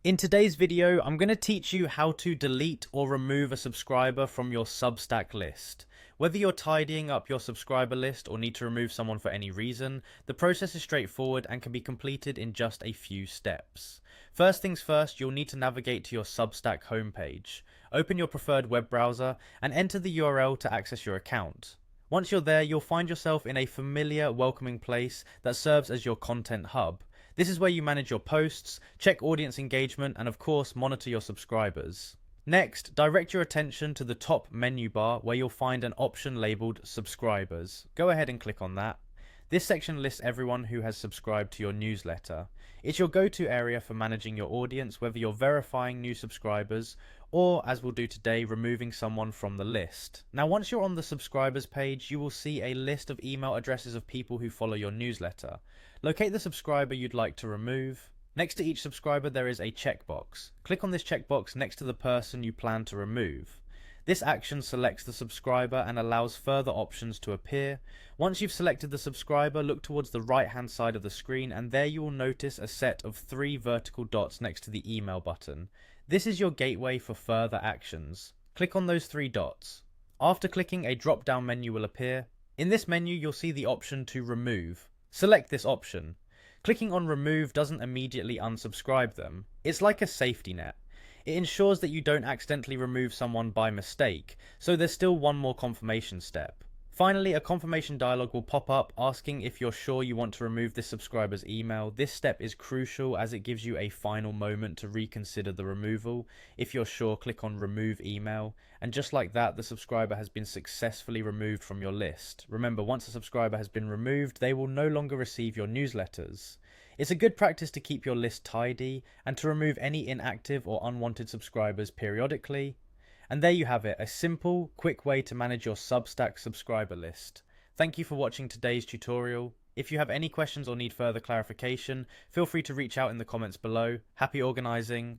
In today's video, I'm going to teach you how to delete or remove a subscriber from your Substack list. Whether you're tidying up your subscriber list or need to remove someone for any reason, the process is straightforward and can be completed in just a few steps. First things first, you'll need to navigate to your Substack homepage. Open your preferred web browser and enter the URL to access your account. Once you're there, you'll find yourself in a familiar, welcoming place that serves as your content hub. This is where you manage your posts, check audience engagement, and of course, monitor your subscribers. Next, direct your attention to the top menu bar where you'll find an option labeled Subscribers. Go ahead and click on that. This section lists everyone who has subscribed to your newsletter. It's your go-to area for managing your audience, whether you're verifying new subscribers or, as we'll do today, removing someone from the list. Now, once you're on the subscribers page, you will see a list of email addresses of people who follow your newsletter. Locate the subscriber you'd like to remove. Next to each subscriber, there is a checkbox. Click on this checkbox next to the person you plan to remove. This action selects the subscriber and allows further options to appear. Once you've selected the subscriber, look towards the right hand side of the screen and there you will notice a set of 3 vertical dots next to the email button. This is your gateway for further actions. Click on those 3 dots. After clicking, a drop down menu will appear. In this menu, you'll see the option to remove. Select this option. Clicking on remove doesn't immediately unsubscribe them. It's like a safety net. It ensures that you don't accidentally remove someone by mistake, so there's still one more confirmation step. Finally, a confirmation dialog will pop up asking if you're sure you want to remove this subscriber's email. This step is crucial as it gives you a final moment to reconsider the removal. If you're sure, click on remove email, and just like that, the subscriber has been successfully removed from your list. Remember, once a subscriber has been removed, they will no longer receive your newsletters. It's a good practice to keep your list tidy and to remove any inactive or unwanted subscribers periodically. And there you have it, a simple, quick way to manage your Substack subscriber list. Thank you for watching today's tutorial. If you have any questions or need further clarification, feel free to reach out in the comments below. Happy organizing.